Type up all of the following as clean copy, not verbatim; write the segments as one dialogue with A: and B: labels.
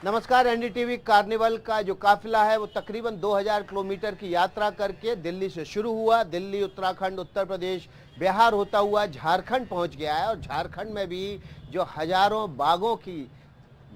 A: नमस्कार। NDTV carnival का जो काफिला है वो तकरीबन 2000 किलोमीटर की यात्रा करके दिल्ली से शुरू हुआ। दिल्ली, उत्तराखंड, उत्तर प्रदेश, बिहार होता हुआ झारखंड पहुंच गया है और झारखंड में भी जो हजारों बागों की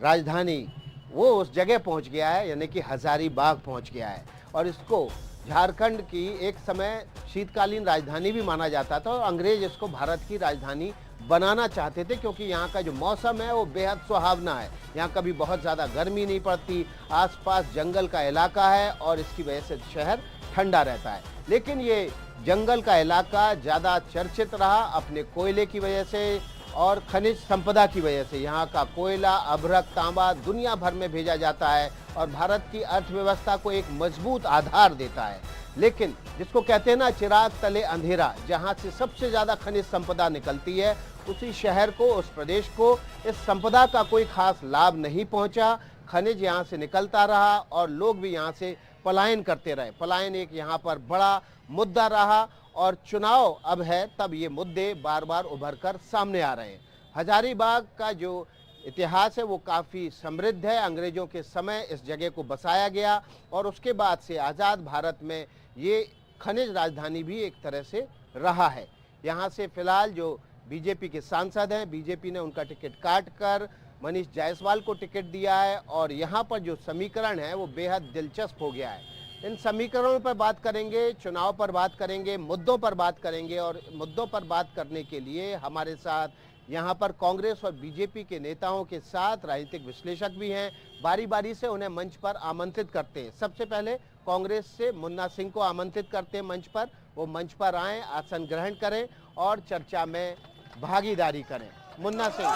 A: राजधानी वो उस जगह पहुंच गया है, यानी कि हजारीबाग पहुंच गया है। और इसको झारखंड की एक समय शीतकालीन राजधानी भी माना जाता था और अंग्रेज इसको भारत की राजधानी बनाना चाहते थे, क्योंकि यहाँ का जो मौसम है वो बेहद सुहावना है। यहाँ कभी बहुत ज़्यादा गर्मी नहीं पड़ती, आसपास जंगल का इलाका है और इसकी वजह से शहर ठंडा रहता है। लेकिन ये जंगल का इलाका ज़्यादा चर्चित रहा अपने कोयले की वजह से और खनिज संपदा की वजह से। यहाँ का कोयला, अभ्रक, तांबा दुनिया भर में भेजा जाता है और भारत की अर्थव्यवस्था को एक मजबूत आधार देता है। लेकिन जिसको कहते हैं ना, चिराग तले अंधेरा, जहाँ से सबसे ज़्यादा खनिज संपदा निकलती है, उसी शहर को, उस प्रदेश को इस संपदा का कोई खास लाभ नहीं पहुँचा। खनिज यहाँ से निकलता रहा और लोग भी यहाँ से पलायन करते रहे। पलायन एक यहाँ पर बड़ा मुद्दा रहा और चुनाव अब है, तब ये मुद्दे बार बार उभर कर सामने आ रहे हैं। हजारीबाग का जो इतिहास है वो काफ़ी समृद्ध है। अंग्रेज़ों के समय इस जगह को बसाया गया और उसके बाद से आज़ाद भारत में ये खनिज राजधानी भी एक तरह से रहा है। यहाँ से फिलहाल जो बीजेपी के सांसद हैं, बीजेपी ने उनका टिकट काट कर मनीष जायसवाल को टिकट दिया है और यहाँ पर जो समीकरण है वो बेहद दिलचस्प हो गया है। इन समीकरणों पर बात करेंगे, चुनाव पर बात करेंगे, मुद्दों पर बात करेंगे। और मुद्दों पर बात करने के लिए हमारे साथ यहाँ पर कांग्रेस और बीजेपी के नेताओं के साथ राजनीतिक विश्लेषक भी हैं। बारी बारी से उन्हें मंच पर आमंत्रित करते हैं। सबसे पहले कांग्रेस से मुन्ना सिंह को आमंत्रित करते हैं मंच पर। वो मंच पर आएँ, आसन ग्रहण करें और चर्चा में भागीदारी करें। मुन्ना सिंह।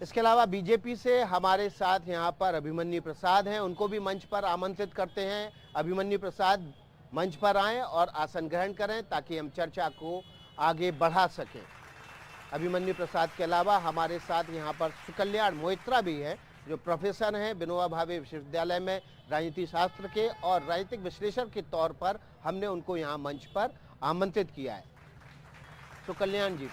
A: इसके अलावा बीजेपी से हमारे साथ यहाँ पर अभिमन्यु प्रसाद हैं, उनको भी मंच पर आमंत्रित करते हैं। अभिमन्यु प्रसाद मंच पर आएं और आसन ग्रहण करें ताकि हम चर्चा को आगे बढ़ा सकें। अभिमन्यु प्रसाद के अलावा हमारे साथ यहाँ पर सुकल्याण मोहित्रा भी हैं, जो प्रोफेसर हैं विनोबा भावे विश्वविद्यालय में राजनीति शास्त्र के, और राजनीतिक विश्लेषक के तौर पर हमने उनको यहाँ मंच पर आमंत्रित किया है। सुकल्याण जी,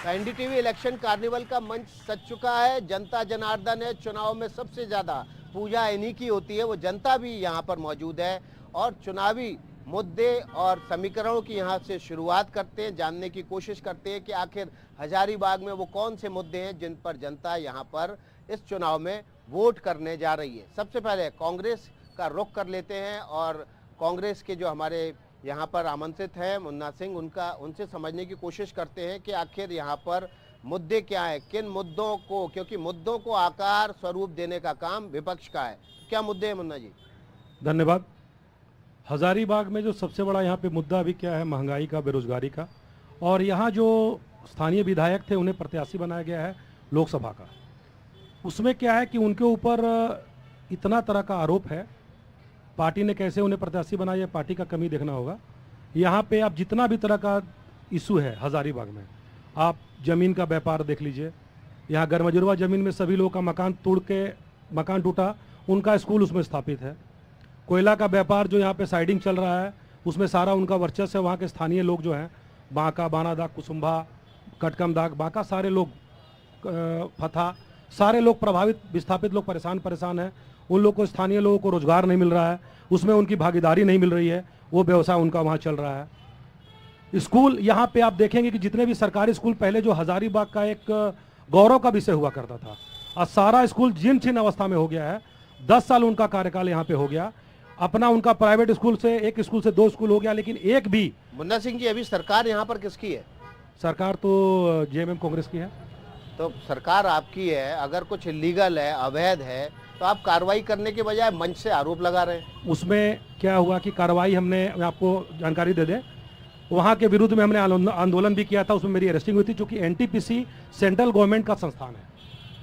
A: एनडीटीवी इलेक्शन कार्निवल का मंच सज चुका है। जनता जनार्दन है। चुनाव में सबसे ज़्यादा पूजा इन्हीं की होती है, वो जनता भी यहाँ पर मौजूद है और चुनावी मुद्दे और समीकरणों की यहाँ से शुरुआत करते हैं, जानने की कोशिश करते हैं कि आखिर हजारीबाग में वो कौन से मुद्दे हैं जिन पर जनता यहाँ पर इस चुनाव में वोट करने जा रही है। सबसे पहले कांग्रेस का रुख कर लेते हैं और कांग्रेस के जो हमारे यहाँ पर आमंत्रित हैं मुन्ना सिंह, उनसे समझने की कोशिश करते हैं कि आखिर यहाँ पर मुद्दे क्या है, किन मुद्दों को, क्योंकि मुद्दों को आकार स्वरूप देने का काम विपक्ष का है। क्या मुद्दे हैं मुन्ना जी?
B: धन्यवाद। हजारीबाग में जो सबसे बड़ा यहाँ पे मुद्दा अभी क्या है, महंगाई का, बेरोजगारी का। और यहाँ जो स्थानीय विधायक थे उन्हें प्रत्याशी बनाया गया है लोकसभा का। उसमें क्या है कि उनके ऊपर इतना तरह का आरोप है, पार्टी ने कैसे उन्हें प्रत्याशी बनाया, पार्टी का कमी देखना होगा। यहाँ पे आप जितना भी तरह का इशू है हजारीबाग में, आप ज़मीन का व्यापार देख लीजिए। यहाँ गरमजुरवा ज़मीन में सभी लोगों का मकान टूटा, उनका स्कूल उसमें स्थापित है। कोयला का व्यापार जो यहाँ पे साइडिंग चल रहा है, उसमें सारा उनका वर्चस्व है। वहाँ के स्थानीय लोग जो हैं, बांका, बानादाग, कुसुम्भा, कटकमदाग, बांका, सारे लोग, फथा, सारे लोग प्रभावित, विस्थापित लोग परेशान हैं। उन लोग को, स्थानीय लोगों को रोजगार नहीं मिल रहा है, उसमें उनकी भागीदारी नहीं मिल रही है, वो व्यवसाय उनका वहाँ चल रहा है। स्कूल यहाँ पे आप देखेंगे कि जितने भी सरकारी स्कूल पहले जो हजारीबाग का एक गौरव का विषय हुआ करता था, आज सारा स्कूल जीर्ण शीर्ण अवस्था में हो गया है। 10 साल उनका कार्यकाल यहाँ पे हो गया। अपना उनका प्राइवेट स्कूल से, एक स्कूल से 2 स्कूल हो गया, लेकिन एक भी।
A: मुन्ना सिंह जी, अभी सरकार यहाँ पर किसकी है?
B: सरकार तो जेएमएम कांग्रेस की है।
A: तो सरकार आपकी है, अगर कुछ इलीगल है, अवैध है, तो आप कार्रवाई करने के बजाय मंच से आरोप लगा रहे हैं।
B: उसमें क्या हुआ कि कार्रवाई हमने, मैं आपको जानकारी दे दें, वहाँ के विरुद्ध में हमने आंदोलन भी किया था। उसमें मेरी अरेस्टिंग हुई थी, क्योंकि एनटीपीसी सेंट्रल गवर्नमेंट का संस्थान है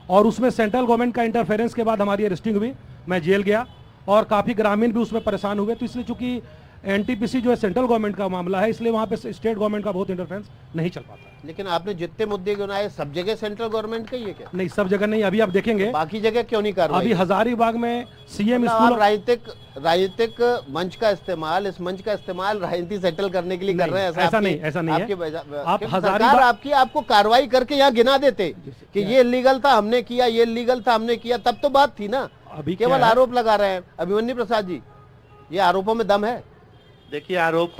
B: और उसमें सेंट्रल गवर्नमेंट का इंटरफेरेंस के बाद हमारी अरेस्टिंग हुई। मैं जेल गया और काफ़ी ग्रामीण भी उसमें परेशान हुए। तो इसलिए चूंकि एनटीपीसी जो है सेंट्रल गवर्नमेंट का मामला है, इसलिए वहाँ पे स्टेट गवर्नमेंट का बहुत इंटरफेरेंस नहीं चल पाता है।
A: लेकिन आपने जितने मुद्दे गिनाए सब जगह सेंट्रल गवर्नमेंट का ही है क्या?
B: नहीं, सब जगह नहीं। अभी आप देखेंगे
A: बाकी जगह क्यों नहीं कार्रवाई?
B: अभी हजारीबाग में सीएम
A: मतलब
B: स्कूल
A: आप राजनीतिक मंच का इस्तेमाल, इस मंच का इस्तेमाल राजनीति सेटल करने के लिए कर रहे हैं?
B: ऐसा नहीं है। आप
A: सरकार आपको कार्रवाई करके यहाँ गिना देते कि ये इलीगल था हमने किया, ये इलीगल था हमने किया, तब तो बात थी ना।
B: अभी
A: केवल आरोप लगा रहे हैं। अभिमन्यु प्रसाद जी, ये आरोपों में दम है?
C: देखिए, आरोप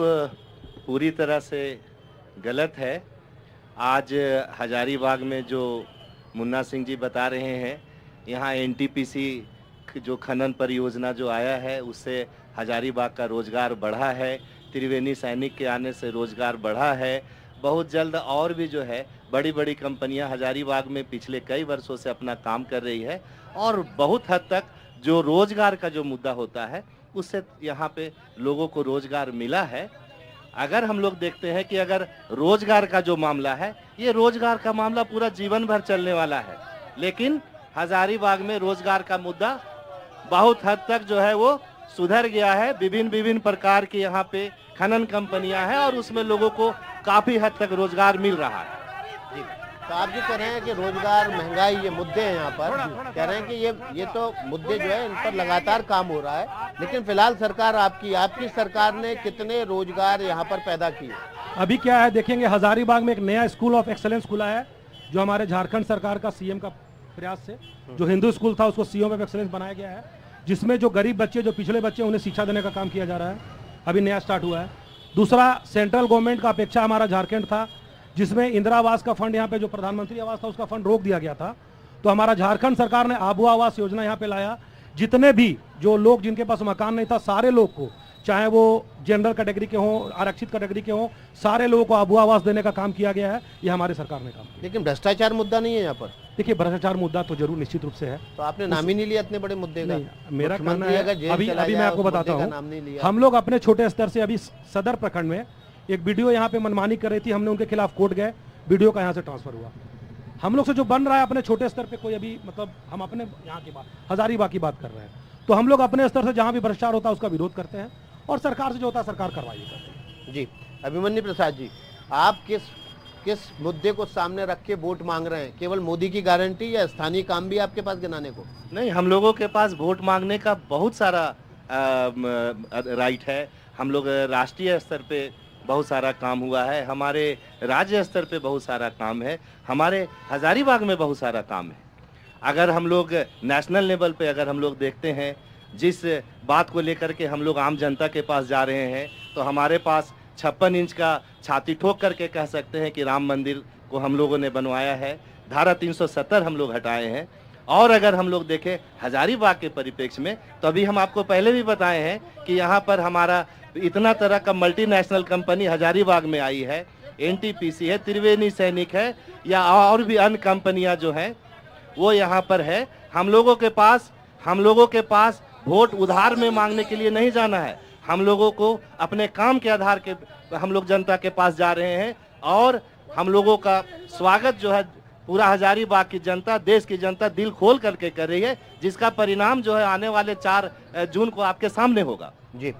C: पूरी तरह से गलत है। आज हजारीबाग में जो मुन्ना सिंह जी बता रहे हैं, यहाँ एनटीपीसी जो खनन परियोजना जो आया है उससे हजारीबाग का रोजगार बढ़ा है, त्रिवेणी सैनिक के आने से रोजगार बढ़ा है। बहुत जल्द और भी जो है बड़ी बड़ी कंपनियां हजारीबाग में पिछले कई वर्षों से अपना काम कर रही है और बहुत हद तक जो रोजगार का जो मुद्दा होता है उससे यहाँ पे लोगों को रोजगार मिला है। अगर हम लोग देखते हैं कि अगर रोजगार का जो मामला है, ये रोजगार का मामला पूरा जीवन भर चलने वाला है, लेकिन हजारीबाग में रोजगार का मुद्दा बहुत हद तक जो है वो सुधर गया है। विभिन्न प्रकार की यहाँ पे खनन कंपनियां हैं और उसमें लोगों को काफी हद तक रोजगार मिल रहा है।
A: जी, तो आप जो कह रहे हैं कि रोजगार, महंगाई, ये मुद्दे हैं यहाँ पर, कह रहे हैं कि ये तो मुद्दे जो है इन पर लगातार काम हो रहा है, लेकिन फिलहाल सरकार आपकी सरकार ने कितने रोजगार यहाँ पर पैदा किए?
B: अभी क्या है देखेंगे, हजारीबाग में एक नया स्कूल ऑफ एक्सेलेंस खुला है जो हमारे झारखंड सरकार का सीएम का प्रयास से, जो हिंदू स्कूल था उसको सीएम ऑफ एक्सेलेंस बनाया गया है, जिसमें जो गरीब बच्चे, जो पिछड़े बच्चे, उन्हें शिक्षा देने का काम किया जा रहा है। अभी नया स्टार्ट हुआ है। दूसरा, सेंट्रल गवर्नमेंट का अपेक्षा हमारा झारखंड था, जिसमें इंदिरा आवास का फंड, यहाँ पे जो प्रधानमंत्री आवास था उसका फंड रोक दिया गया था, तो हमारा झारखंड सरकार ने आबुआ आवास योजना यहाँ पे लाया। जितने भी जो लोग जिनके पास मकान नहीं था, सारे लोग को, चाहे वो जनरल कैटेगरी के हों, आरक्षित कैटेगरी के हों, सारे लोगों को आबुआ आवास देने का काम किया गया है। ये हमारे सरकार ने काम किया।
A: लेकिन भ्रष्टाचार मुद्दा नहीं है यहाँ पर?
B: देखिए, भ्रष्टाचार मुद्दा तो जरूर निश्चित रूप से है।
A: तो आपने नाम ही नहीं लिया इतने बड़े मुद्दे का?
B: मेरा कहना है, अभी मैं आपको बताता हूँ, हम लोग अपने छोटे स्तर से, अभी सदर प्रखंड में एक वीडियो यहाँ पे मनमानी कर रही थी, हमने उनके खिलाफ कोर्ट गए, वीडियो का यहाँ से ट्रांसफर हुआ। हम लोग से जो बन रहा है अपने छोटे स्तर पे, कोई अभी मतलब हम अपने यहाँ की बात, हजारीबाग की बात कर रहे हैं, तो हम लोग अपने स्तर से जहाँ भी भ्रष्टाचार होता है उसका विरोध करते हैं और सरकार से जो होता है सरकार कार्रवाई करती है।
A: जी, अभिमन्यु प्रसाद जी, आप किस मुद्दे को सामने रख के वोट मांग रहे हैं? केवल मोदी की गारंटी या स्थानीय काम भी आपके पास गिनाने को?
C: नहीं, हम लोगों के पास वोट मांगने का बहुत सारा राइट है। हम लोग राष्ट्रीय स्तर पे बहुत सारा काम हुआ है, हमारे राज्य स्तर पे बहुत सारा काम है, हमारे हजारीबाग में बहुत सारा काम है। अगर हम लोग नेशनल लेवल पे अगर हम लोग देखते हैं, जिस बात को लेकर के हम लोग आम जनता के पास जा रहे हैं, तो हमारे पास 56 इंच का छाती ठोक करके कह सकते हैं कि राम मंदिर को हम लोगों ने बनवाया है। धारा 370 हम लोग हटाए हैं। और अगर हम लोग देखें हजारीबाग के परिप्रेक्ष्य में, तो अभी हम आपको पहले भी बताए हैं कि यहाँ पर हमारा इतना तरह का मल्टीनेशनल कंपनी हजारीबाग में आई है, एनटीपीसी है, त्रिवेणी सैनिक है, या और भी अन्य कंपनियां जो हैं वो यहाँ पर है। हम लोगों के पास वोट उधार में मांगने के लिए नहीं जाना है। हम लोगों को अपने काम के आधार के हम लोग जनता के पास जा रहे हैं और हम लोगों का स्वागत जो है पूरा हजारीबाग की जनता, देश की जनता दिल खोल करके कर रही है, जिसका परिणाम जो है आने वाले 4 जून को आपके सामने होगा।
A: जी,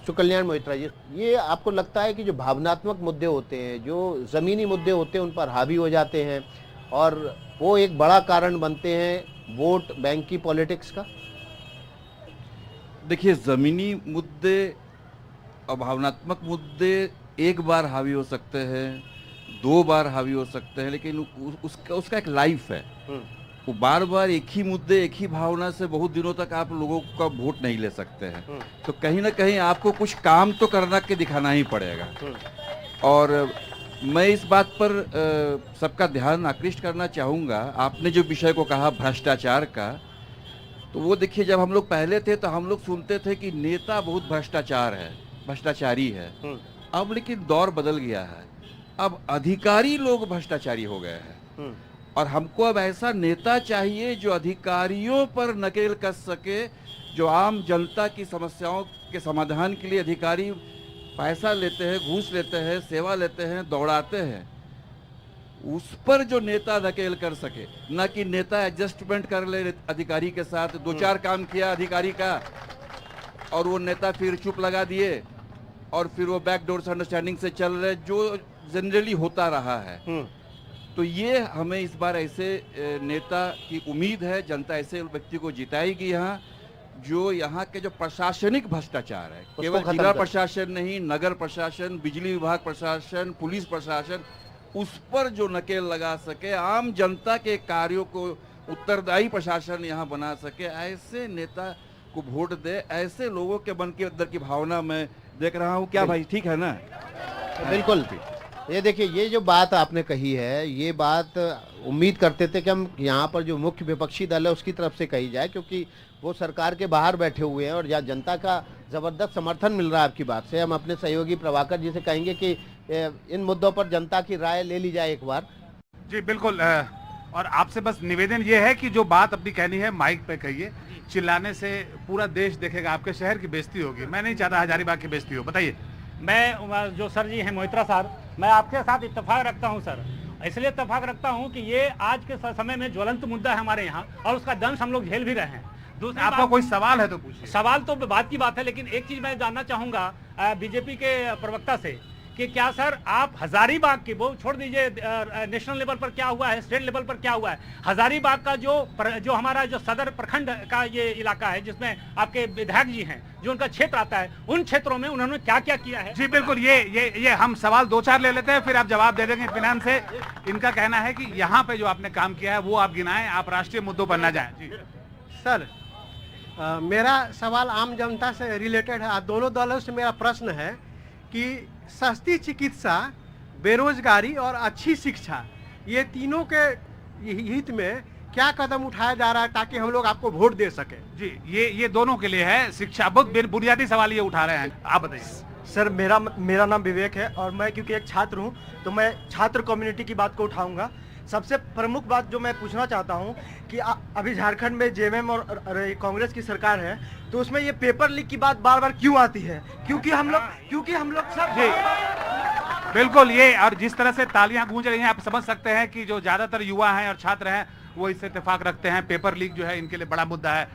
A: सुकल्याण मोहित्रा जी, ये आपको लगता है कि जो भावनात्मक मुद्दे होते हैं, जो ज़मीनी मुद्दे होते हैं, उन पर हावी हो जाते हैं और वो एक बड़ा कारण बनते हैं वोट बैंक की पॉलिटिक्स का?
D: देखिए, ज़मीनी मुद्दे और भावनात्मक मुद्दे एक बार हावी हो सकते हैं, 2 बार हावी हो सकते हैं, लेकिन उसका एक लाइफ है। वो बार बार एक ही मुद्दे, एक ही भावना से बहुत दिनों तक आप लोगों का वोट नहीं ले सकते हैं। तो कहीं ना कहीं आपको कुछ काम तो करना के दिखाना ही पड़ेगा। और मैं इस बात पर सबका ध्यान आकृष्ट करना चाहूँगा। आपने जो विषय को कहा भ्रष्टाचार का, तो वो देखिए, जब हम लोग पहले थे तो हम लोग सुनते थे कि नेता बहुत भ्रष्टाचारी है। अब लेकिन दौर बदल गया है, अब अधिकारी लोग भ्रष्टाचारी हो गए हैं और हमको अब ऐसा नेता चाहिए जो अधिकारियों पर नकेल कस सके, जो आम जनता की समस्याओं के समाधान के लिए अधिकारी पैसा लेते हैं, घूस लेते हैं, सेवा लेते हैं, दौड़ाते हैं, उस पर जो नेता नकेल कर सके, ना कि नेता एडजस्टमेंट कर ले अधिकारी के साथ। 2-4 काम किया अधिकारी का और वो नेता फिर चुप लगा दिए और फिर वो बैकडोर से अंडरस्टैंडिंग से चल रहे, जो जनरली होता रहा है। तो ये हमें इस बार ऐसे नेता की उम्मीद है, जनता ऐसे व्यक्ति को जिताएगी यहाँ, जो यहाँ के जो प्रशासनिक भ्रष्टाचार है, केवल
A: खत्म
D: जिला
A: कर।
D: प्रशासन नहीं, नगर प्रशासन, बिजली विभाग प्रशासन, पुलिस प्रशासन, उस पर जो नकेल लगा सके, आम जनता के कार्यों को उत्तरदायी प्रशासन यहाँ बना सके, ऐसे नेता को वोट दे। ऐसे लोगों के मन के अंदर की भावना मैं देख रहा हूँ। क्या भाई ठीक है ना?
A: बिल्कुल। ये देखिए, ये जो बात आपने कही है, ये बात उम्मीद करते थे कि हम यहाँ पर जो मुख्य विपक्षी दल है उसकी तरफ से कही जाए, क्योंकि वो सरकार के बाहर बैठे हुए हैं और यहाँ जनता का जबरदस्त समर्थन मिल रहा है आपकी बात से। हम अपने सहयोगी प्रभाकर जी से कहेंगे कि इन मुद्दों पर जनता की राय ले ली जाए एक बार।
E: जी बिल्कुल, और आपसे बस निवेदन ये है कि जो बात अपनी कहनी है माइक पे कहिए, चिल्लाने से पूरा देश देखेगा, आपके शहर की बेइज्जती होगी। मैं नहीं चाहता हजारीबाग की बेइज्जती हो। बताइए।
F: मैं जो सर जी हैं मोहित्रा सर, मैं आपके साथ इत्तेफाक रखता हूं सर। इसलिए इत्तेफाक रखता हूं कि ये आज के समय में ज्वलंत मुद्दा है हमारे यहाँ, और उसका दंश हम लोग झेल भी रहे हैं। दूसरी
E: आपका
F: बात-
E: कोई सवाल है तो पूछिए।
F: सवाल तो बात की बात है, लेकिन एक चीज मैं जानना चाहूंगा बीजेपी के प्रवक्ता से कि क्या सर आप हजारीबाग की, वो छोड़ दीजिए नेशनल लेवल पर क्या हुआ है, स्टेट लेवल पर क्या हुआ है, हजारीबाग का जो हमारा जो सदर प्रखंड का ये इलाका है जिसमें आपके विधायक जी हैं, जो उनका क्षेत्र आता है, उन क्षेत्रों में उन्होंने क्या क्या किया है?
E: जी बिल्कुल, ये हम सवाल 2-4 ले लेते हैं, फिर आप जवाब दे देंगे इत्मीनान से। इनका कहना है कि यहाँ पे जो आपने काम किया है वो आप गिनाएं, आप राष्ट्रीय मुद्दों पर न जाएं। जी
G: सर, मेरा सवाल आम जनता से रिलेटेड है। दोनों दलों से मेरा प्रश्न है कि सस्ती चिकित्सा, बेरोजगारी और अच्छी शिक्षा, ये तीनों के हित में क्या कदम उठाया जा रहा है ताकि हम लोग आपको वोट दे सके?
E: जी, ये दोनों के लिए है। शिक्षा, बहुत बुनियादी सवाल ये उठा रहे हैं, आप बताइए।
H: सर, मेरा नाम विवेक है और मैं क्योंकि एक छात्र हूं तो मैं छात्र कम्युनिटी की बात को उठाऊंगा। सबसे प्रमुख बात जो मैं पूछना चाहता हूं कि अभी झारखंड में जेएमएम और कांग्रेस की सरकार है, तो उसमें ये पेपर लीक की बात बार बार क्यों आती है? क्योंकि हम लोग सब
E: जी बिल्कुल, ये और जिस तरह से तालियां गूंज रही हैं, आप समझ सकते हैं कि जो ज्यादातर युवा हैं और छात्र हैं वो इससे इत्तेफाक रखते हैं। पेपर लीक जो है इनके लिए बड़ा मुद्दा है।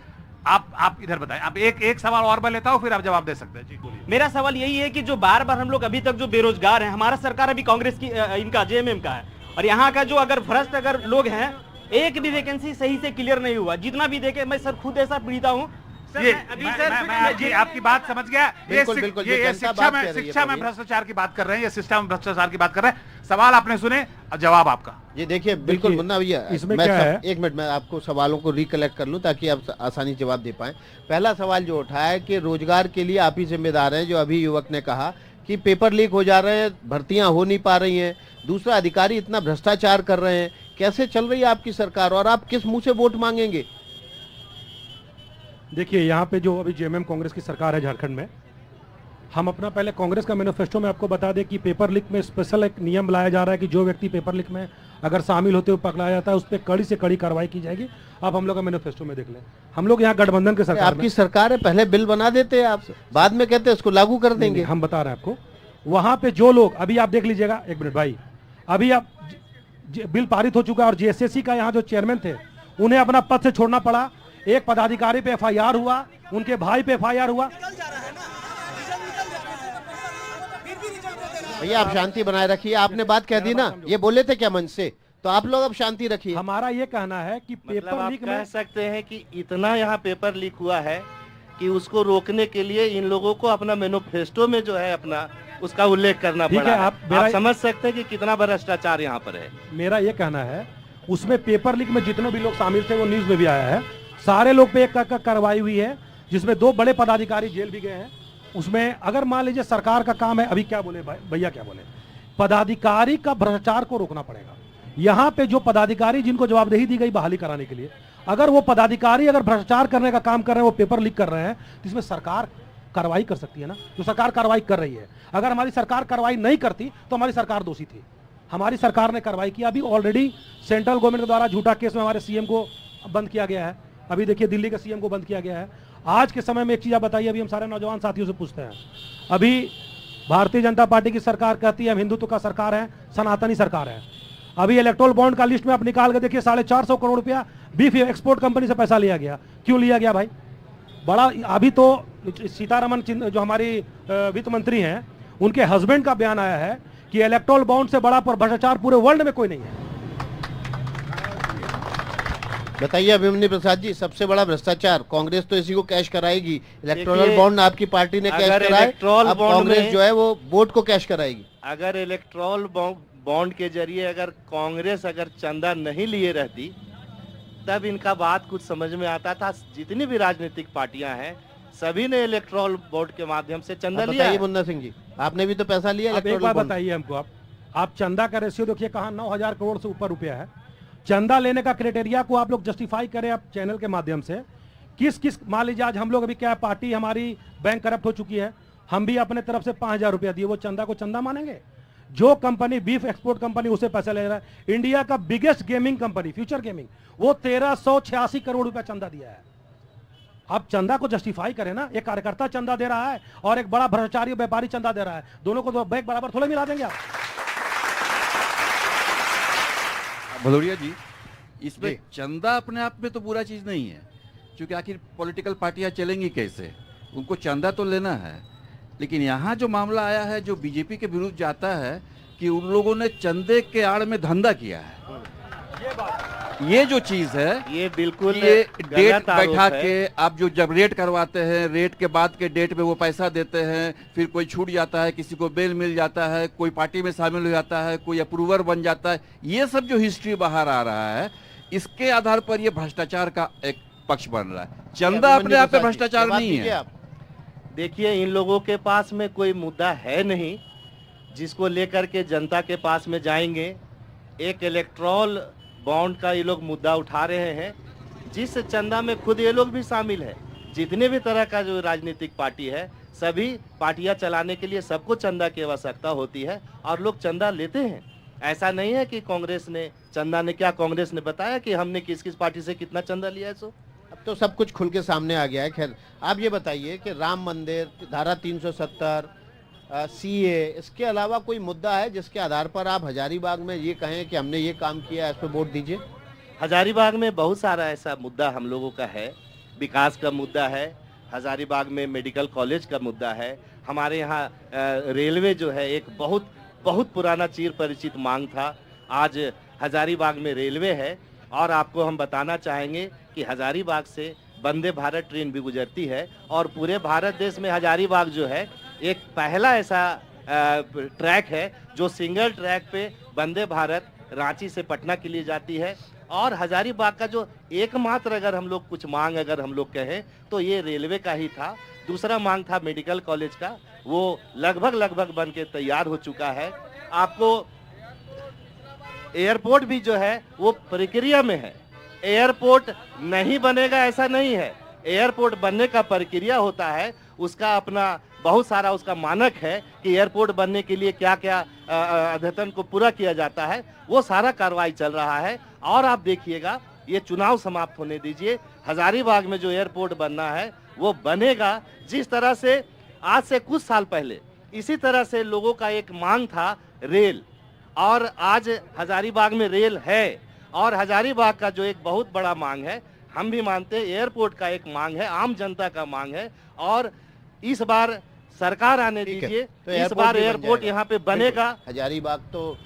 E: आप इधर बताएं। आप एक सवाल और मैं लेता हूं, फिर आप जवाब दे सकते हैं। जी बोलिए।
F: मेरा सवाल यही है कि जो बार बार हम लोग अभी तक जो बेरोजगार हैं, हमारा सरकार अभी कांग्रेस की इनका जेएमएम का है, और यहाँ का जो अगर भ्रष्ट अगर लोग हैं, एक भी वैकेंसी सही से क्लियर नहीं हुआ। जितना भी देखे, मैं सर खुद ऐसा पीड़िता हूँ।
E: जी आपकी बात समझ गया।
A: बिल्कुल, बिल्कुल, जो
E: ये
A: जनता बात कह रही है,
E: शिक्षा में
A: प्रवीण।
E: भ्रष्टाचार की बात कर रहे हैं, ये सिस्टम में भ्रष्टाचार की बात कर रहे हैं। सवाल आपने सुने, अब जवाब आपका।
A: ये देखिए, बिल्कुल मुन्ना भैया,
B: इसमें
A: मैं
B: क्या है?
A: एक मिनट में आपको सवालों को रिकलेक्ट कर लूं ताकि आप आसानी से जवाब दे पाएं। पहला सवाल जो उठा है कि रोजगार के लिए आप ही जिम्मेदार हैं, जो अभी युवक ने कहा कि पेपर लीक हो जा रहे हैं, भर्तियां हो नहीं पा रही हैं, दूसरा अधिकारी इतना भ्रष्टाचार कर रहे हैं, कैसे चल रही है आपकी सरकार और आप किस मुंह से वोट मांगेंगे?
B: देखिए, यहाँ पे जो अभी जेएमएम कांग्रेस की सरकार है झारखंड में, हम अपना पहले कांग्रेस का मैनिफेस्टो में आपको बता दें कि पेपर लीक में स्पेशल एक नियम लाया जा रहा है कि जो व्यक्ति पेपर लीक में अगर शामिल होते हुए पकड़ाया जाता है उस पर कड़ी से कड़ी कार्रवाई की जाएगी। आप हम लोग का मैनिफेस्टो में देख लें। हम लोग यहाँ गठबंधन के सरकार
A: आपकी सरकार है, पहले बिल बना देते हैं आप, बाद में कहते हैं उसको लागू कर देंगे।
B: हम बता रहे हैं आपको, वहां पे जो लोग, अभी आप देख लीजिएगा, एक मिनट भाई, अभी आप बिल पारित हो चुका है और जेएसएससी का यहाँ जो चेयरमैन थे उन्हें अपना पद से छोड़ना पड़ा। एक पदाधिकारी पे एफआईआर हुआ, उनके भाई पे एफआईआर हुआ।
A: भैया आप शांति बनाए रखिए, आपने बात कह दी ना, ये बोले थे क्या मंच से, तो आप लोग अब शांति रखिए।
B: हमारा ये कहना है कि
C: मतलब
B: पेपर
C: आप
B: लीक
C: कह
B: में
C: सकते हैं कि इतना यहाँ पेपर लीक हुआ है कि उसको रोकने के लिए इन लोगों को अपना मैनिफेस्टो में जो है अपना उसका उल्लेख करना
B: ठीक
C: पड़ा
B: है,
C: है।
B: आप
C: आप समझ सकते हैं कि कितना भ्रष्टाचार यहाँ पर है।
B: मेरा ये कहना है, उसमें पेपर लीक में जितने भी लोग शामिल थे वो न्यूज में भी आया है, सारे लोग पे एक कार्रवाई हुई है, जिसमें 2 बड़े पदाधिकारी जेल भी गए हैं। उसमें अगर मान लीजिए सरकार का काम है, अभी क्या बोले भैया, क्या बोले, पदाधिकारी का भ्रष्टाचार को रोकना पड़ेगा। यहाँ पे जो पदाधिकारी जिनको जवाबदेही दी गई बहाली कराने के लिए, अगर वो पदाधिकारी अगर भ्रष्टाचार करने का काम कर रहे हैं, वो पेपर लीक कर रहे हैं, तो इसमें सरकार कार्रवाई कर सकती है ना, जो सरकार कार्रवाई कर रही है। अगर हमारी सरकार कार्रवाई नहीं करती तो हमारी सरकार दोषी थी। हमारी सरकार ने कार्रवाई की। अभी ऑलरेडी सेंट्रल गवर्नमेंट के द्वारा झूठा केस में हमारे सीएम को बंद किया गया है। अभी देखिए, दिल्ली के सीएम को बंद किया गया है। आज के समय में एक चीज आप बताइए, अभी हम सारे नौजवान साथियों से पूछते हैं, अभी भारतीय जनता पार्टी की सरकार कहती है हम हिंदुत्व का सरकार है, सनातनी सरकार है। अभी इलेक्ट्रोल बॉन्ड का लिस्ट में आप निकाल के देखिए, 450 करोड़ रुपया बीफ एक्सपोर्ट कंपनी से पैसा लिया गया। क्यों लिया गया भाई? बड़ा अभी तो सीतारमन जो हमारी वित्त मंत्री हैं, उनके हस्बैंड का बयान आया है कि इलेक्टोरल बॉन्ड से बड़ा भ्रष्टाचार पूरे वर्ल्ड में कोई नहीं है।
A: बताइए अभिमन्यु प्रसाद जी, सबसे बड़ा भ्रष्टाचार कांग्रेस तो इसी को कैश कराएगी। इलेक्टोरल
C: देखिए,
A: बॉन्ड आपकी पार्टी ने कैश
C: अगर
A: कराया,
C: इलेक्टोरल
A: अब
C: बॉन्ड
A: कांग्रेस
C: में-
A: जो है वो वोट को कैश कराएगी।
C: अगर इलेक्टोरल बॉन्ड के जरिए अगर कांग्रेस अगर चंदा नहीं लिए रहती, तब इनका बात कुछ समझ में आता था। जितनी भी राजनीतिक पार्टियां हैं, सभी ने इलेक्टोरल बॉन्ड के माध्यम से चंदा
A: अब
C: लिया
A: बताइए
C: है।
A: मुन्ना सिंह जी, आपने भी तो पैसा लिया
B: अब एक
A: इलेक्टोरल
B: बात
A: बॉन्ड।
B: बताइए हमको, आप चंदा का रेशियो देखिए कहाँ 9,000 करोड़ से ऊपर रुपया है। चंदा लेने का क्राइटेरिया को आप लोग जस्टिफाई करें आप चैनल के माध्यम से। किस किस मान लीजिए आज हम लोग अभी क्या पार्टी हमारी बैंक करप्ट हो चुकी है, हम भी अपने तरफ से 5,000 रुपया दिए, वो चंदा को चंदा मानेंगे? जो कंपनी बीफ एक्सपोर्ट कंपनी उसे पैसा ले रहा है, इंडिया का biggest gaming company future gaming, वो 1386 करोड़ रुपया चंदा दिया है। आप चंदा को जस्टिफाई करें ना। एक कार्यकर्ता चंदा दे रहा है और एक बड़ा भ्रष्टाचारी व्यापारी चंदा दे रहा है, दोनों को बैग बराबर थोड़ा मिला देंगे आप?
D: भदौरिया जी, इसमें
A: जी।
D: चंदा अपने आप में तो बुरा चीज नहीं है, क्योंकि आखिर पॉलिटिकल पार्टियां चलेंगी कैसे, उनको चंदा तो लेना है। लेकिन यहाँ जो मामला आया है, जो बीजेपी के विरुद्ध जाता है कि उन लोगों ने चंदे के आड़ में धंधा किया है, ये जो चीज है,
C: ये बिल्कुल
D: ये
C: गलत
D: डेट
C: आरोप
D: बैठा
C: है।
D: के आप जो जब रेट करवाते हैं, रेट के बाद के डेट पे वो पैसा देते हैं, फिर कोई छूट जाता है, किसी को बेल मिल जाता है, कोई पार्टी में शामिल हो जाता है, कोई अप्रूवर बन जाता है, ये सब जो हिस्ट्री बाहर आ रहा है, इसके आधार पर ये भ्रष्टाचार का एक पक्ष बन रहा है। चंदा अपने आप में भ्रष्टाचार नहीं है।
C: देखिए, इन लोगों के पास में कोई मुद्दा है नहीं जिसको लेकर के जनता के पास में जाएंगे। एक इलेक्टोरल बॉन्ड का ये लोग मुद्दा उठा रहे हैं, जिस चंदा में खुद ये लोग भी शामिल है। जितने भी तरह का जो राजनीतिक पार्टी है, सभी पार्टियां चलाने के लिए सबको चंदा की आवश्यकता होती है और लोग चंदा लेते हैं। ऐसा नहीं है कि कांग्रेस ने चंदा ने क्या कांग्रेस ने बताया कि हमने किस किस पार्टी से कितना चंदा लिया है। सो
A: अब तो सब कुछ खुल के सामने आ गया है। खैर, आप ये बताइए कि राम मंदिर, धारा 370, सीए, इसके अलावा कोई मुद्दा है जिसके आधार पर आप हजारीबाग में ये कहें कि हमने ये काम किया है, इस पर वोट दीजिए?
C: हजारीबाग में बहुत सारा ऐसा मुद्दा हम लोगों का है। विकास का मुद्दा है, हजारीबाग में मेडिकल कॉलेज का मुद्दा है, हमारे यहाँ रेलवे जो है एक बहुत बहुत पुराना चिर परिचित मांग था। आज हजारीबाग में रेलवे है और आपको हम बताना चाहेंगे कि हजारीबाग से वंदे भारत ट्रेन भी गुजरती है और पूरे भारत देश में हजारीबाग जो है एक पहला ऐसा ट्रैक है जो सिंगल ट्रैक पे वंदे भारत रांची से पटना के लिए जाती है। और हजारीबाग का जो एकमात्र अगर हम लोग कुछ मांग अगर हम लोग कहें तो ये रेलवे का ही था। दूसरा मांग था मेडिकल कॉलेज का, वो लगभग बन के तैयार हो चुका है। आपको एयरपोर्ट भी जो है वो प्रक्रिया में है। एयरपोर्ट नहीं बनेगा ऐसा नहीं है, एयरपोर्ट बनने का प्रक्रिया होता है, उसका अपना बहुत सारा उसका मानक है कि एयरपोर्ट बनने के लिए क्या क्या अद्यतन को पूरा किया जाता है, वो सारा कार्रवाई चल रहा है। और आप देखिएगा, ये चुनाव समाप्त होने दीजिए, हजारीबाग में जो एयरपोर्ट बनना है वो बनेगा। जिस तरह से आज से कुछ साल पहले इसी तरह से लोगों का एक मांग था रेल, और आज हजारीबाग में रेल है। और हजारीबाग का जो एक बहुत बड़ा मांग है, हम भी मानते हैं एयरपोर्ट का एक मांग है, आम जनता का मांग है। और इस बार सरकार आने दीजिए,
A: तो
C: इस बार
A: भी बन
C: एयरपोर्ट
A: जाएगा।
C: यहाँ पे बनेगा।
A: बिल्कुल। हजारीबाग तो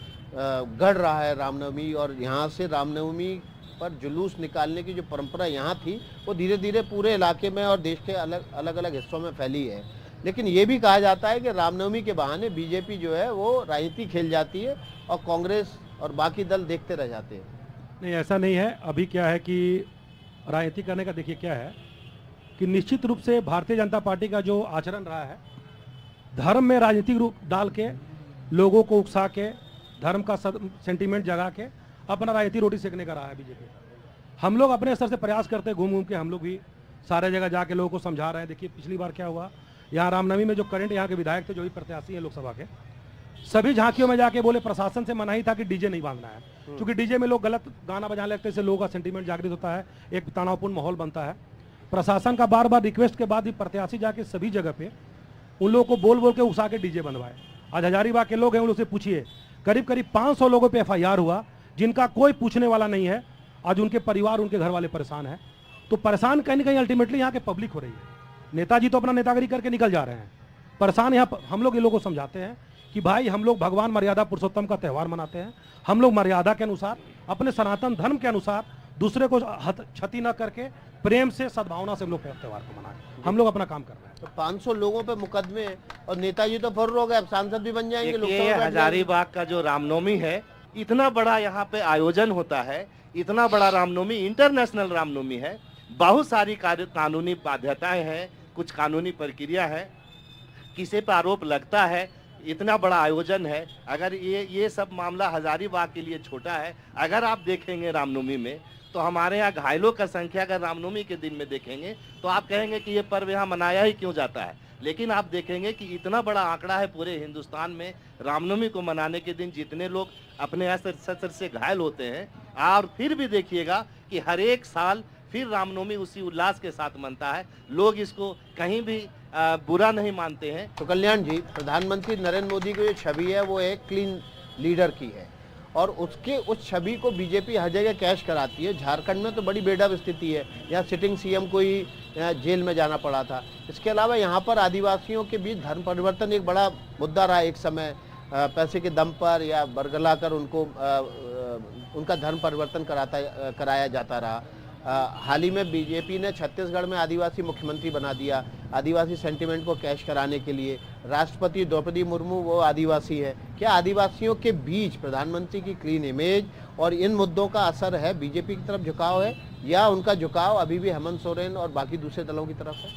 A: गढ़ रहा है रामनवमी, और यहाँ से रामनवमी पर जुलूस निकालने की जो परंपरा यहाँ थी वो धीरे धीरे पूरे इलाके में और देश के अलग अलग हिस्सों में फैली है। लेकिन ये भी कहा जाता है कि रामनवमी के बहाने बीजेपी जो है वो राजनीति खेल जाती है और कांग्रेस और बाकी दल देखते रह जाते हैं।
B: नहीं, ऐसा नहीं है। अभी क्या है कि राजनीति करने का देखिए क्या है कि निश्चित रूप से भारतीय जनता पार्टी का जो आचरण रहा है, धर्म में राजनीतिक रूप डाल के, लोगों को उकसा के, धर्म का सेंटीमेंट जगा के अपना राजनीति रोटी सेकने का रहा है बीजेपी। हम लोग अपने स्तर से प्रयास करते हैं, घूम घूम के हम लोग भी सारे जगह जाके लोगों को समझा रहे हैं। देखिए पिछली बार क्या हुआ, यहाँ रामनवमी में जो करंट यहाँ के विधायक थे, जो भी प्रत्याशी हैं लोकसभा के, सभी झांकियों में जाके बोले प्रशासन से मनाही था कि डीजे नहीं बांधना है, क्योंकि डीजे में लोग गलत गाना बजाने लगते हैं, लोगों का सेंटीमेंट जागृत होता है, एक तनावपूर्ण माहौल बनता है। प्रशासन का बार बार रिक्वेस्ट के बाद भी प्रत्याशी जाके सभी जगह पे उन लोगों को बोल बोल के उकसा के डीजे बनवाए। आज हजारीबाग के लोग हैं, उन लोग से पूछिए, करीब करीब 500 लोगों पे FIR हुआ, जिनका कोई पूछने वाला नहीं है। आज उनके परिवार, उनके घर वाले परेशान हैं। तो परेशान कहीं ना कहीं अल्टीमेटली यहाँ के पब्लिक हो रही है। नेताजी तो अपना नेतागिरी करके निकल जा रहे हैं, परेशान यहाँ हम लोग ये लोगों को समझाते हैं कि भाई हम लोग भगवान मर्यादा पुरुषोत्तम का त्यौहार मनाते हैं, हम लोग मर्यादा के अनुसार अपने सनातन धर्म के अनुसार दूसरे को क्षति न करके प्रेम से सद्भावना से हम लोग त्यौहार को मनाएं, हम लोग अपना काम कर रहे हैं।
A: तो 500 लोगों पे मुकदमे और नेताजी तो फुर्र हो गए, अब सांसद भी बन जाएंगे।
C: ये हजारीबाग का जो रामनवमी है, इतना बड़ा यहाँ पे आयोजन होता है, इतना बड़ा रामनवमी, इंटरनेशनल रामनवमी है, बहुत सारी कानूनी बाध्यताएं हैं, कुछ कानूनी प्रक्रिया है, किसी पर आरोप लगता है, इतना बड़ा आयोजन है। अगर ये सब मामला हजारीबाग के लिए छोटा है, अगर आप देखेंगे रामनवमी में तो हमारे यहाँ घायलों का संख्या अगर रामनवमी के दिन में देखेंगे तो आप कहेंगे कि ये पर्व यहाँ मनाया ही क्यों जाता है। लेकिन आप देखेंगे कि इतना बड़ा आंकड़ा है पूरे हिंदुस्तान में, रामनवमी को मनाने के दिन जितने लोग अपने अस्त्र से घायल होते हैं, और फिर भी देखिएगा कि हर एक साल फिर रामनवमी उसी उल्लास के साथ मनता है, लोग इसको कहीं भी बुरा नहीं मानते हैं।
A: तो कल्याण जी, प्रधानमंत्री नरेंद्र मोदी की जो छवि है वो एक क्लीन लीडर की है, और उसके उस छवि को बीजेपी हर जगह कैश कराती है। झारखंड में तो बड़ी बेडब स्थिति है, यहाँ सिटिंग सीएम को ही जेल में जाना पड़ा था। इसके अलावा यहाँ पर आदिवासियों के बीच धर्म परिवर्तन एक बड़ा मुद्दा रहा एक समय, पैसे के दम पर या बरगला कर उनका धर्म परिवर्तन कराया जाता रहा। हाल ही में बीजेपी ने छत्तीसगढ़ में आदिवासी मुख्यमंत्री बना दिया, आदिवासी सेंटिमेंट को कैश कराने के लिए। राष्ट्रपति द्रौपदी मुर्मू वो आदिवासी है। क्या आदिवासियों के बीच प्रधानमंत्री की क्लीन इमेज और इन मुद्दों का असर है, बीजेपी की तरफ झुकाव है, या उनका झुकाव अभी भी हेमंत सोरेन और बाकी दूसरे दलों की तरफ है?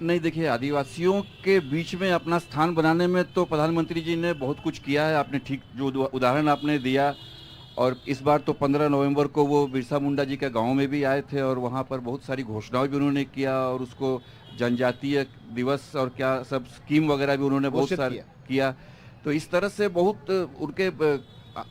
D: नहीं, देखिए, आदिवासियों के बीच में अपना स्थान बनाने में तो प्रधानमंत्री जी ने बहुत कुछ किया है। आपने ठीक जो उदाहरण आपने दिया, और इस बार तो 15 नवंबर को वो बिरसा मुंडा जी के गांव में भी आए थे और वहाँ पर बहुत सारी घोषणाएं भी उन्होंने किया, और उसको जनजातीय दिवस और क्या सब स्कीम वगैरह भी उन्होंने बहुत सारे किया। तो इस तरह से बहुत उनके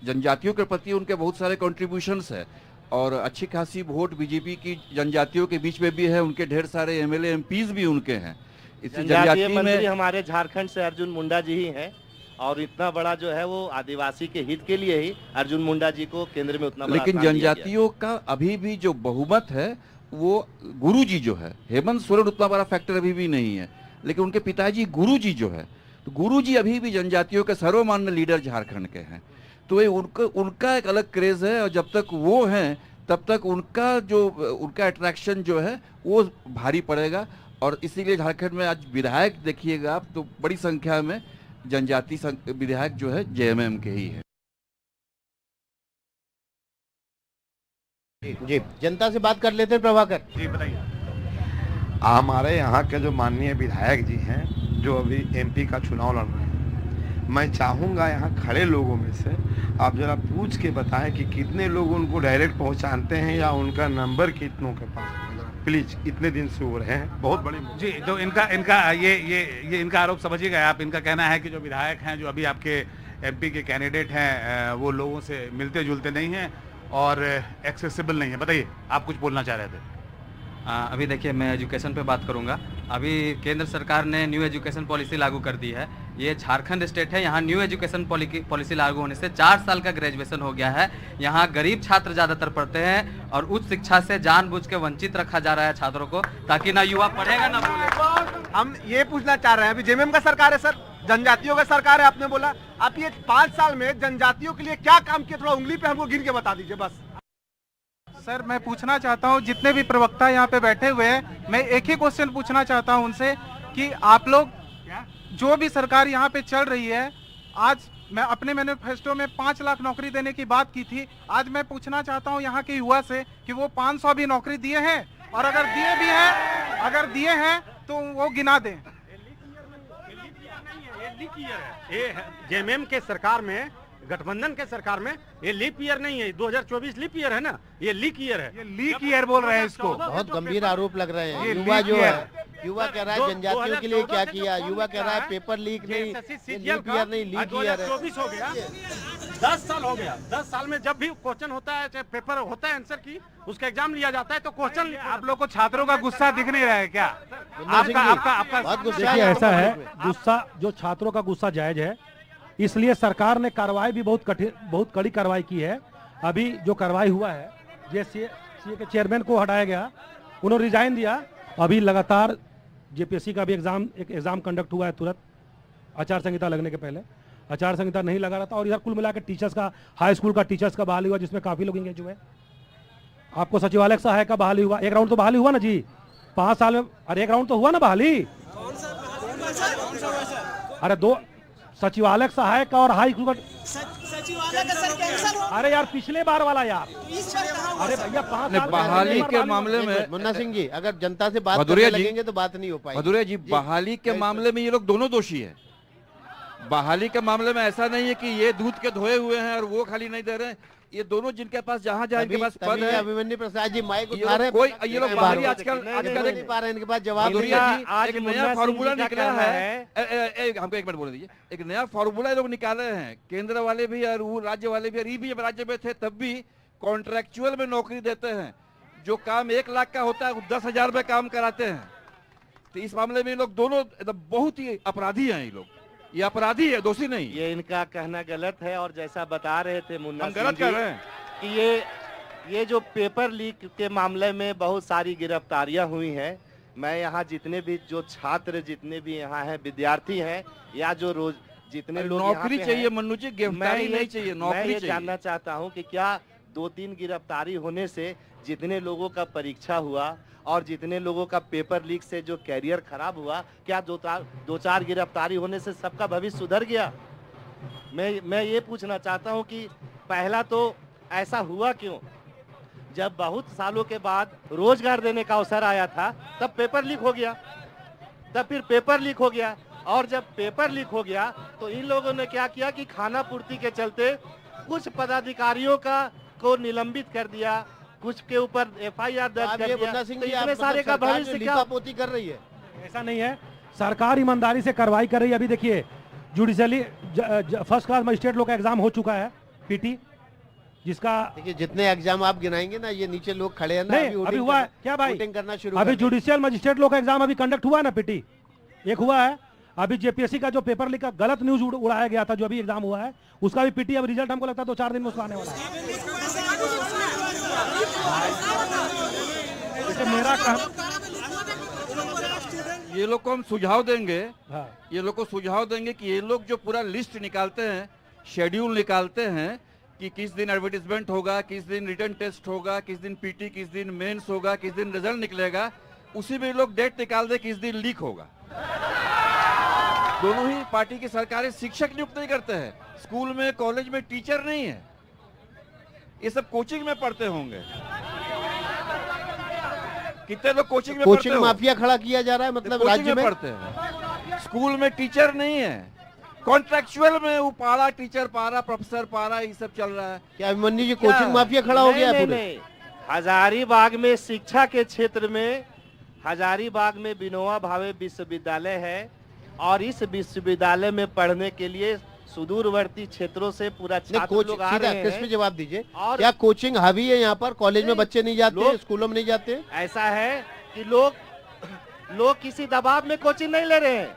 D: जनजातियों के प्रति उनके बहुत सारे कॉन्ट्रीब्यूशंस है, और अच्छी खासी वोट बीजेपी की जनजातियों के बीच में भी है। उनके ढेर सारे एमएलए एमपीज भी उनके हैं। इस
C: जनजातीय मंत्री हमारे झारखंड से अर्जुन मुंडा जी ही हैं, और इतना बड़ा जो है वो आदिवासी के हित के लिए ही अर्जुन मुंडा जी को केंद्र में उतना बड़ा
D: लेकिन जनजातियों का अभी भी जो बहुमत है वो गुरुजी जो है, हेमंत सोरेन उतना बड़ा फैक्टर अभी भी नहीं है, लेकिन उनके पिताजी गुरुजी जो है, तो गुरुजी अभी भी जनजातियों के सर्वमान्य लीडर झारखंड के हैं। तो ये उनका एक अलग क्रेज है, और जब तक वो हैं तब तक उनका अट्रैक्शन जो है वो भारी पड़ेगा। और इसीलिए झारखंड में आज विधायक देखिएगा आप तो बड़ी संख्या में जनजाति विधायक जो है जेएमएम के ही है।
A: जी, जनता से बात कर लेते हैं। प्रभाकर
E: जी बताइए।
I: हमारे यहाँ के जो माननीय विधायक जी हैं, जो अभी एमपी का चुनाव लड़ रहे हैं, मैं चाहूँगा यहाँ खड़े लोगों में से आप जरा पूछ के बताएं कि कितने लोग उनको डायरेक्ट पहुँचाते हैं या उनका नंबर कितनों के पास, प्लीज। इतने दिन से हो रहे हैं, बहुत बड़ी
E: जी। तो इनका ये इनका आरोप समझिएगा आप। इनका कहना है कि जो विधायक हैं, जो अभी आपके एमपी के कैंडिडेट हैं, वो लोगों से मिलते जुलते नहीं हैं और एक्सेसिबल नहीं है। बताइए, आप कुछ बोलना चाह रहे थे।
J: अभी देखिए, मैं एजुकेशन पे बात करूंगा। अभी केंद्र सरकार ने न्यू एजुकेशन पॉलिसी लागू कर दी है। ये झारखंड स्टेट है, यहाँ न्यू एजुकेशन पॉलिसी लागू होने से 4 साल का ग्रेजुएशन हो गया है। यहाँ गरीब छात्र ज़्यादातर पढ़ते हैं और उच्च शिक्षा से जानबूझ के वंचित रखा जा रहा है छात्रों को, ताकि ना युवा पढ़ेगा ना बोले।
H: हम ये पूछना चाह रहे हैं, अभी जेएमएम का सरकार है सर, जनजातियों का सरकार है, आपने बोला। आप ये 5 साल में जनजातियों के लिए क्या काम किया, थोड़ा उंगली पे हमको गिन के बता दीजिए बस।
K: सर, मैं पूछना चाहता हूं, जितने भी प्रवक्ता यहाँ पे बैठे हुए हैं, मैं एक ही क्वेश्चन पूछना चाहता हूं उनसे कि आप लोग जो भी सरकार यहाँ पे चल रही है, आज मैं अपने मैनिफेस्टो में 5 लाख नौकरी देने की बात की थी। आज मैं पूछना चाहता हूँ यहाँ के युवा से कि वो 500 भी नौकरी दिए हैं, और अगर दिए हैं तो वो गिना दें।
F: ये जेएमएम के सरकार में, गठबंधन के सरकार में, ये लीप ईयर नहीं है, 2024 लीप ईयर है ना, ये लीक ईयर है।
E: ये लीक ईयर बोल रहे हैं इसको।
A: बहुत गंभीर आरोप लग रहे हैं। युवा जो है, युवा कह रहा है जनजातियों के लिए क्या किया, युवा कह रहा है पेपर लीक नहीं, लीक ईयर नहीं, लीक ईयर है।
F: 2024 हो गया, 10 साल हो गया। 10 साल में जब भी क्वेश्चन होता है, चाहे पेपर होता है आंसर की, उसका एग्जाम लिया जाता है, तो क्वेश्चन
E: आप लोग को छात्रों का गुस्सा दिख नहीं रहा है क्या?
A: बहुत गुस्सा
B: देखिए, ऐसा है, गुस्सा जो छात्रों का गुस्सा जायज है, इसलिए सरकार ने कार्रवाई भी बहुत कड़ी कार्रवाई की है। अभी जो कार्रवाई हुआ है, जैसे सीए के चेयरमैन को हटाया गया, उन्होंने रिजाइन दिया। अभी लगातार जेपीएससी का भी एक एग्जाम कंडक्ट हुआ है तुरंत, आचार संहिता लगने के पहले। आचार संहिता नहीं लगा रहा था, और इधर कुल मिलाकर टीचर्स का, हाई स्कूल का टीचर्स का बहाली हुआ, जिसमें काफी लोग इंगेज हुए। आपको सचिवालय सहायक का बहाली हुआ, एक राउंड तो बहाली हुआ ना जी 5 साल में, अरे एक राउंड तो हुआ ना बहाली। अरे 2 सचिवालय सहायक का और हाई स्कूल का
L: सचिवालय का सर कैंसिल हो।
B: अरे यार पिछले बार वाला यार, अरे भैया 5 साल
D: बहाली के मामले में
A: मुन्ना सिंह जी, अगर जनता से बात
D: भदौरिया
A: करने
D: जी,
A: लगेंगे तो बात नहीं हो पाएगी।
D: भदौरिया जी, बहाली के मामले में ये लोग दोनों दोषी है। बहाली के मामले में ऐसा नहीं है कि ये दूध के धोए हुए हैं और वो खाली नहीं दे रहे हैं। ये दोनों जिनके पास जहाँ इनके पास पद है,
A: अभिमन्यु प्रसाद जी माइक
D: ये
A: उठा रहे
D: लोग कोई ये लोग बहाली आजकल
A: नहीं पा रहे, इनके पास जवाब
D: भदौरिया
A: नहीं
D: जी,
C: आज
D: एक
C: मुन्ना
D: नया
C: सिंह
D: फार्मूला
C: जी का
D: निकला
C: कहना
D: है। हमको एक मिनट बोलने दीजिए। एक नया फार्मूला ये लोग निकाले हैं, केंद्र वाले भी और वो राज्य वाले भी, और ये भी जब राज्य में थे तब भी कॉन्ट्रेक्चुअल में नौकरी देते हैं। जो काम 1 लाख का होता है वो 10,000 में काम कराते हैं। तो इस मामले में ये लोग दोनों बहुत ही अपराधी हैं। ये लोग, ये अपराधी है, दोषी नहीं।
C: ये इनका कहना गलत है, और जैसा बता रहे थे मुन्ना
D: हम
C: सिंह
D: गलत
C: जी
D: कर रहे हैं
C: कि ये जो पेपर लीक के मामले में बहुत सारी गिरफ्तारियां हुई हैं। मैं यहाँ जितने भी जो छात्र, जितने भी यहाँ हैं विद्यार्थी हैं, या जो रोज जितने लोग यहाँ
D: नौकरी
C: पे
D: चाहिए
C: हैं,
D: मन्नू जी, गिरफ्तारी नहीं चाहिए,
C: मैं
D: नौकरी
C: ये
D: चाहिए।
C: जानना चाहता हूँ कि क्या 2-3 गिरफ्तारी होने से जितने लोगों का परीक्षा हुआ और जितने लोगों का पेपर लीक से जो कैरियर खराब हुआ, क्या 2-4 गिरफ्तारी होने से सबका भविष्य सुधर गया? मैं ये पूछना चाहता हूँ कि पहला तो ऐसा हुआ क्यों? जब बहुत सालों के बाद रोजगार देने का अवसर आया था तब पेपर लीक हो गया, तब फिर पेपर लीक हो गया, और जब पेपर लीक हो गया तो इन लोगों ने क्या किया कि खाना पूर्ति के चलते कुछ पदाधिकारियों को निलंबित कर दिया, कुछ के ऊपर FIR दर्ज कर दिया।
A: मुन्ना सिंह
C: तो
A: जी,
C: इतने सारे का भविष्य क्या?
A: लीपापोती कर रही है।
B: ऐसा नहीं है, सरकार ईमानदारी से कार्रवाई कर रही है। अभी देखिए जुडिशली फर्स्ट क्लास मजिस्ट्रेट लोग का एग्जाम हो चुका है, PT, जिसका
A: देखिए जितने एग्जाम आप गिनाएंगे ना, ये नीचे लोग खड़े हैं ना,
B: नहीं अभी हुआ है क्या भाई,
A: वोटिंग करना शुरू
B: अभी
A: कर दिया।
B: जुडिशियल मजिस्ट्रेट लोग का एग्जाम अभी कंडक्ट हुआ है ना, PT एक हुआ है। अभी जेपीएससी का जो पेपर लीक का गलत न्यूज उड़ाया गया था, जो अभी एग्जाम हुआ है, उसका भी PT अब रिजल्ट हमको लगता है 2-4 दिन में उसका आने वाला है।
D: ये लोग को हम सुझाव देंगे,
B: हाँ।
D: ये लोग को सुझाव देंगे कि ये लोग जो पूरा लिस्ट निकालते हैं, शेड्यूल निकालते हैं कि किस दिन एडवर्टीजमेंट होगा, किस दिन रिटर्न टेस्ट होगा, किस दिन PT, किस दिन मेंस होगा, किस दिन रिजल्ट निकलेगा, उसी में लोग डेट निकाल दे किस दिन लीक होगा। दोनों ही पार्टी की सरकारें शिक्षक नियुक्त नहीं करते हैं, स्कूल में कॉलेज में टीचर नहीं है, ये सब कोचिंग में पढ़ते होंगे। कितने लोग कोचिंग में
A: कोचिंग माफिया खड़ा किया जा रहा है, मतलब राज्य में
D: पढ़ते हैं, स्कूल में टीचर नहीं है, कॉन्ट्रेक्चुअल में वो पारा टीचर, पारा प्रोफेसर, पारा ये सब चल रहा है।
A: क्या अभिमन्यु जी कोचिंग माफिया खड़ा हो गया है पूरे?
C: हजारीबाग में शिक्षा के क्षेत्र में, हजारीबाग में विनोबा भावे विश्वविद्यालय है, और इस विश्वविद्यालय में पढ़ने के लिए सुदूरवर्ती क्षेत्रों से पूरा छात्र लोग आ रहे हैं।
A: किस पे जवाब दीजिए,
C: और
A: क्या कोचिंग हावी है यहाँ पर? कॉलेज में बच्चे नहीं जाते, स्कूलों में नहीं जाते?
C: ऐसा है कि लोग किसी दबाव में कोचिंग नहीं ले रहे हैं,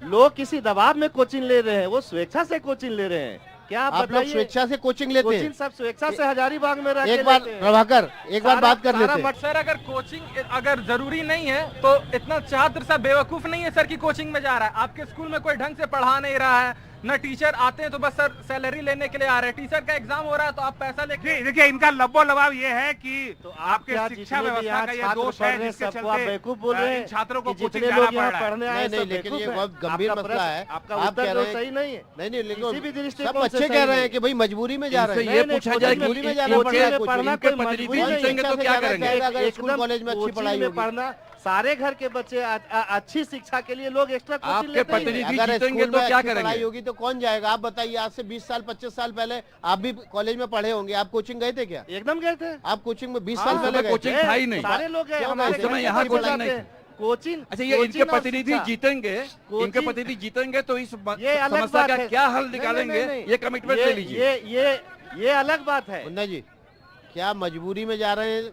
C: लोग किसी दबाव में कोचिंग ले रहे हैं, वो स्वेच्छा से कोचिंग ले रहे हैं। क्या
A: आप लोग स्वेच्छा से कोचिंग लेते हैं?
C: कोचिंग सब स्वेच्छा से हजारीबाग में रह के
A: एक बार
C: लेते हैं।
A: प्रभाकर, एक बार बात कर लेते हैं।
K: सर अगर कोचिंग अगर जरूरी नहीं है तो इतना छात्र सा बेवकूफ नहीं है सर कि कोचिंग में जा रहा है। आपके स्कूल में कोई ढंग से पढ़ा नहीं रहा है, न टीचर आते हैं तो बस सर सैलरी लेने के लिए आ रहे हैं, टीचर का एग्जाम हो रहा है तो आप पैसा लेके।
E: देखिए इनका लब्बो लबाव ये है कि
C: तो
E: आपके शिक्षा व्यवस्था का ये दोष है जिसके चलते
C: बेवकूफ बोल रहे हैं,
E: छात्रों को
C: जितने
E: कोचिंग
C: लोग
E: जाना
C: यहाँ
E: पड़ रहा है।
C: पढ़ने आए
A: नहीं, लेकिन ये बहुत गंभीर मसला है।
C: आपका
A: आप
C: उत्तर
A: कह
C: तो
A: रहे हैं
C: सही नहीं है।
A: नहीं, लेकिन
C: किसी भी
A: सब
C: दृष्टिकोण से
A: अच्छे
C: सही
A: कह रहे हैं
C: नहीं।
A: कि भाई मजबूरी में जा रहे हैं।
D: इनसे ये पूछा जाए कि
A: मजबूरी में जाना
D: कोचिंग
A: पड़ रहा है,
D: में
C: पढ़ना
D: इनके
C: कोई
D: प्रतिनिधि
C: मजबूरी नहीं
D: जीतेंगे तो क्या करेंगे?
A: अगर स्कूल कॉलेज में अच्छी पढ़ाई होगी,
C: पढ़ना, सारे घर के बच्चे अच्छी शिक्षा के लिए लोग एक्स्ट्रा कोचिंग
D: आपके
C: लेते हैं।
D: प्रतिनिधि
A: अगर
D: जीतेंगे
A: स्कूल
D: तो
A: में
D: क्या
A: अच्छी पढ़ाई
D: करेंगे?
A: होगी तो कौन जाएगा? आप बताइए, आज से 20 साल 25 साल पहले आप भी कॉलेज में पढ़े होंगे, आप कोचिंग गए थे क्या?
C: एकदम गए थे।
A: आप कोचिंग में 20
C: हाँ,
A: साल
C: उस
A: पहले
C: समय
A: गए
D: कोचिंग
A: थे?
D: था ही नहीं।
C: सारे लोग गए,
A: क्यों
C: हमारे
A: गए थे?
C: घर
D: समय
C: के
D: यहाँ
C: बच्चे
D: कोचिंग
C: जाते
D: नहीं
C: हैं। कोचिंग,
D: अच्छा, ये इनके प्रतिनिधि जीतेंगे, इनके
C: कोचिंग-
D: प्रतिनिधि जीतेंगे तो इस
C: ये अलग
D: समस्या
C: बात
D: का
C: है।
D: क्या हल
C: नहीं,
D: निकालेंगे,
C: नहीं,
D: ये कमिटमेंट ले लीजिए।
C: ये अलग बात है।
A: मुन्ना जी, क्या मजबूरी में जा रहे हैं?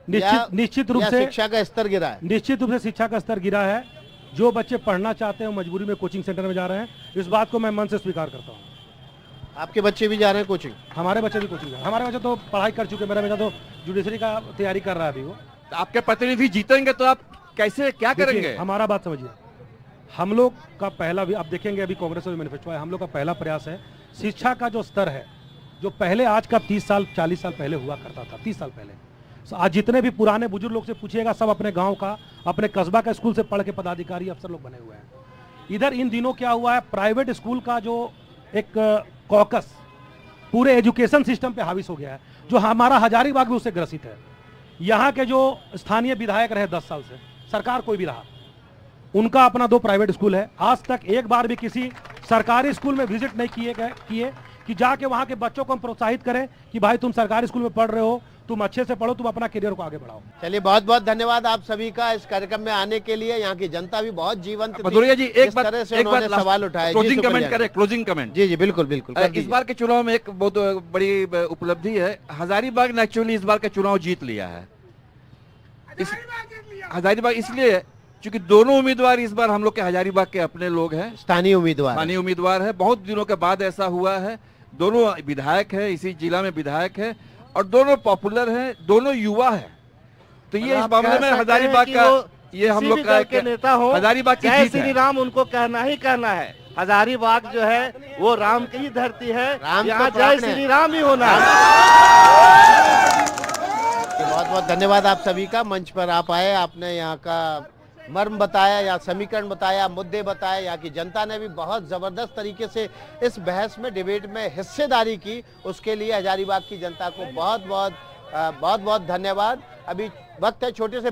B: निश्चित रूप
A: या
B: से
A: शिक्षा का स्तर गिरा है?
B: निश्चित रूप से शिक्षा का स्तर गिरा है। जो बच्चे पढ़ना चाहते हैं वो मजबूरी में कोचिंग सेंटर में जा रहे हैं, इस बात को मैं मन से स्वीकार करता हूँ।
A: आपके बच्चे भी जा रहे हैं कोचिंग?
B: हमारे बच्चे भी कोचिंग हमारे बच्चे तो पढ़ाई कर चुके, मेरा बेटा तो जुडिशरी का तैयारी कर रहा है अभी वो।
D: तो आपके प्रतिनिधि जीतेंगे तो आप कैसे क्या
B: देखिए,
D: करेंगे?
B: हमारा बात समझिए, हम लोग का पहला भी आप देखेंगे अभी कांग्रेस में मैनिफेस्टो है, हम लोग का पहला प्रयास है शिक्षा का जो स्तर है, जो पहले आज का 30 साल 40 साल पहले हुआ करता था, 30 साल पहले, आज जितने भी पुराने बुजुर्ग लोग से पूछिएगा सब अपने गांव का, अपने कस्बा का स्कूल से पढ़ के पदाधिकारी अफसर लोग बने हुए हैं। इधर इन दिनों क्या हुआ है, प्राइवेट स्कूल का जो एक कॉकस पूरे एजुकेशन सिस्टम पे हावी हो गया है, जो हमारा हजारीबाग भी उससे ग्रसित है। यहाँ के जो स्थानीय विधायक रहे 10 साल से, सरकार कोई भी रहा, उनका अपना 2 प्राइवेट स्कूल है, आज तक एक बार भी किसी सरकारी स्कूल में विजिट नहीं किए कि जाके वहां के बच्चों को हम प्रोत्साहित करें कि भाई तुम सरकारी स्कूल में पढ़ रहे हो, तुम अच्छे से पढ़ो, तुम अपना करियर को आगे बढ़ाओ।
A: चलिए, बहुत बहुत धन्यवाद आप सभी का इस कार्यक्रम में आने के लिए। यहाँ की जनता भी बहुत जीवंत थी।
D: भदौरिया जी,
A: जिस तरह से उन्होंने सवाल उठाए।
D: क्लोजिंग कमेंट करें, क्लोजिंग कमेंट।
A: जी जी बिल्कुल बिल्कुल।
D: इस बार के चुनाव में एक बहुत बड़ी उपलब्धि है, हजारीबाग ने एक्चुअली इस बार का चुनाव जीत लिया है। हजारीबाग इसलिए क्योंकि दोनों उम्मीदवार इस बार हम लोग के हजारीबाग के अपने लोग हैं,
A: स्थानीय उम्मीदवार
D: है। बहुत दिनों के बाद ऐसा हुआ है, दोनों विधायक है, इसी जिला में विधायक है और दोनों पॉपुलर हैं, दोनों युवा है। तो ये इस मामले में हजारीबाग का, ये हम लोग का
C: नेता हो,
D: हजारीबाग की
C: जय
D: जीत है।
C: श्री राम उनको कहना ही कहना है। हजारीबाग जो है वो राम की ही धरती है, यहाँ जय श्री राम ही होना है।
A: बहुत बहुत धन्यवाद आप सभी का, मंच पर आप आए, आपने यहाँ का मर्म बताया, या समीकरण बताया, मुद्दे बताए। यहाँ की जनता ने भी बहुत जबरदस्त तरीके से इस बहस में, डिबेट में हिस्सेदारी की, उसके लिए हजारीबाग की जनता को बहुत बहुत धन्यवाद। अभी वक्त है छोटे से